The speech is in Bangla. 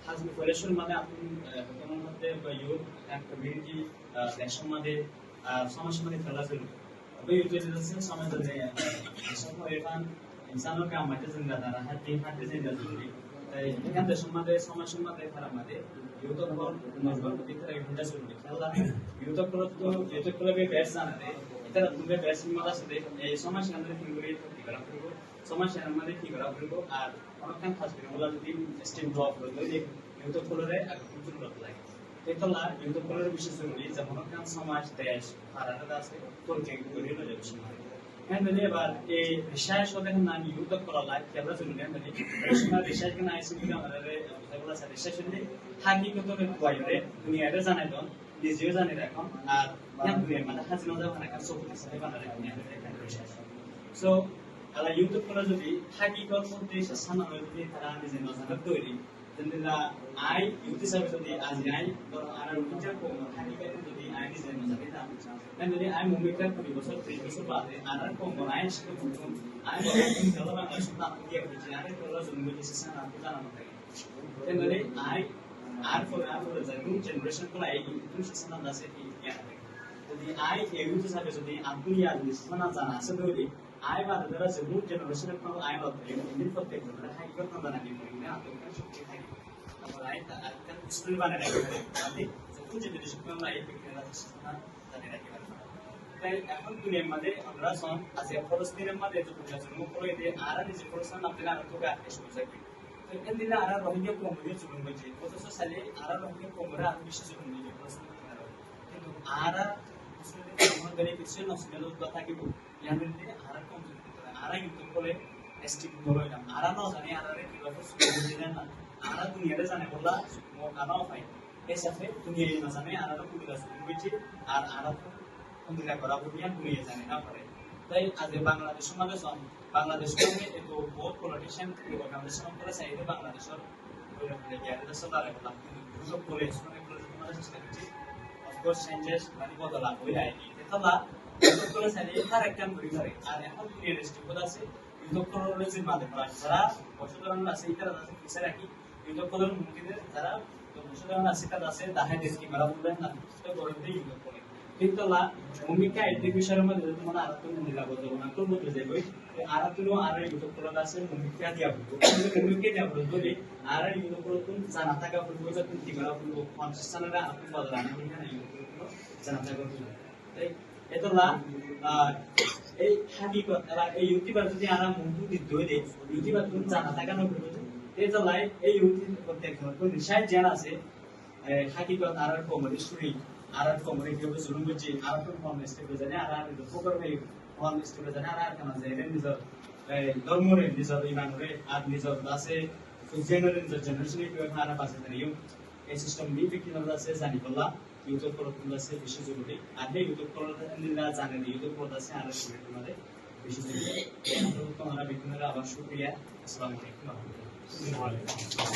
Has been coalition মানে আপনি বর্তমান মধ্যে ইউথ এন্ড কমিউনিটি ইলেকশন মানে সমাজসমাজে খেলা শুরু बै इउटिलाइजेशन समाजले सफा एफान इंसानो काम माते जिंदा दारा हाति हाति जिंदा जुरी एखान दे समाजसमाजे खारामादे युथ कोल मजबूत बितरे हिंदा सुरु खेला युथ कोल तो युथ कोल बे बेस जानादे इतर तुमे बेस माला सदे ए समाज केंद्र फिंगुरी दिगरा फुरगो समाज केंद्र दिगरा फुरगो आर अनकान खास बिनोला जदि स्टीम ड्रप लगे युथ कोलरे आगुन रत लागे तेतला युथ कोलर विशेष जरूरी जब अनकान समाज देश भारत दासे তোরকে গড়ে লয়ে যাচ্ছে এন্ডলে এবার এই রিসার্চ হবে না ইউটিউব করা লাইক ক্যামেরা চলুন এন্ডলে রেশনাল রিসার্চ কেন আইসি কি আমাদের সেগুলা আছে রিসার্চ হলে হাকিকতরে কয়রে দুনিয়াতে জানাই দন নিজেও জানে রাখুন আর ইয়াম দুনিয়া মানে হাজিনা যাওয়া না কাজ সব কিছু বানারে দুনিয়াতে এখানে রিসার্চ সো আলা ইউটিউব করা যদি হাকিকত মধ্যে সানা হয়ে যদি তারা নিজে নজর তৈরি তেনলা আই ইউটিউব সাবে যদি আজ আই আর উঠে কো হাকিকত যদি আই নিজে নজর দিতাম এন্ডলে আই মুমিকা 20 বছর 30 বছর বাদে আর কো মনাই শিখে বুঝুন আই বলেন চলো না সুতা দিয়ে বুঝি আরে তোরা জন্ম দিছিস না আপনি জানা না এন্ডলে আই আর ফর যা নিউ জেনারেশন কোলা এই ইউটিউব সিস্টেম আছে কি যদি আই ইউটিউব সাবে যদি আপনি আর লিসনা জানা আছে বলি আই বাদ দ্বারা যে নিউ জেনারেশন কোলা আই বাদ ইন্ডিয়ান প্রত্যেক ধরে হাকিকত না জানা কি না আপনার শক্তি থাকে আমরা আই আজকাল স্কুল বানায় রাখতে ঠিক যে জেনারেশন কোলা এই বিজ্ঞান সিস্টেম জানা রাখতে তাই এখন দুনিয়ার মধ্যে আমরা সন আছে ফলস্তিনের মধ্যে যে জন্ম করে দিয়ে আর নিজে ফলস্তিন আপনারা আর তো আগে শুরু থাকি তো এর দিলে আর রোহিঙ্গা কমিউনিটি জুলুম হয়েছে অথচ সালে আর রোহিঙ্গা কমিউনিটি আর বেশি জুলুম হয়েছে ফলস্তিন কিন্তু আর মুসলিমদের আমাদের কিছু নসিল কথা কি ইয়ামিনতে আর কমিউনিটি আর কিন্তু বলে এসটিপি বলে আর না জানি আর কিভাবে সুবিধা দেন না আর দুনিয়াতে জানে বলা মোকানাও পাই এসে দুনিয়ায় না জানে আর কুড়িটা জুলুম হয়েছে আর আর উন্নয়ন করা বুনিয়া দুনিয়া জানে না পারে তাই আজ বাংলাদেশ সমাজে বাংলাদেশের এত বহুত পলিটিশিয়ান অর্গানাইজেশন করে চাইতে বাংলাদেশের জ্ঞানীদের সবার একটা সুযোগ করে শুনে করে চেষ্টা করছি অফকোর্স চেঞ্জেস মানে বদলা হয়ে আইনি তাহলে সুযোগ করে চাইলে তার একটা করি ধরে আর এখন দুনিয়ার স্টেপ আছে ইউটিউব কলেজের মাধ্যমে যারা বসুধরণ আছে এটা আছে পিছে রাখি ইউটিউব কলেজের মুক্তিদের যারা বসুধরণ আছে তারা আছে তাহাই দেশকে করা বলবেন না তো করে দিয়ে ইউটিউব কলেজ কিন্তু ভূমিকা এডুকেশনের মধ্যে তোমার আরতো মহিলা বলতে না তো বলতে যাবে আরতো আর ইউটিউব করা আছে ভূমিকা দিয়া বলবো ভূমিকা দিয়া বলবো যে আর ইউটিউব করা তুমি জানা থাকা বলবো যে তুমি কি করা বলবো কনসিস্টেন্টরা আপনি বদলানা মানে ইউটিউব করা জানা থাকা বলবো তাই এতলা এই হাকিকত এলা এই ইউটিউবার যদি আর মুভি দিত দে ইউটিউবার তুমি জানা থাকা না বলবো এতলা এই ইউটিউব করতে কোন রিসার্চ জানা আছে হাকিকত আর কমেডি স্টোরি আর কমিউনিটি হবে জুলুম হচ্ছে আর কোন ফর্ম স্টেপে জানে আর ফোকার ভাই ফর্ম স্টেপে জানে আর কেন যায় নিজের ধর্মরে নিজের ইমানরে আর নিজের দাসে জেনারেশন আর পাশে দাঁড়িয়ে এই সিস্টেম নিয়ে বিক্রি আছে জানি বললা ইউটিউব করতে আছে বেশি জরুরি আর এই ইউটিউব করতে জানেন ইউটিউব করতে আছে আর তোমাদের বেশি জরুরি তোমরা বিক্রিরা আবার শুকরিয়া আসসালামু আলাইকুম।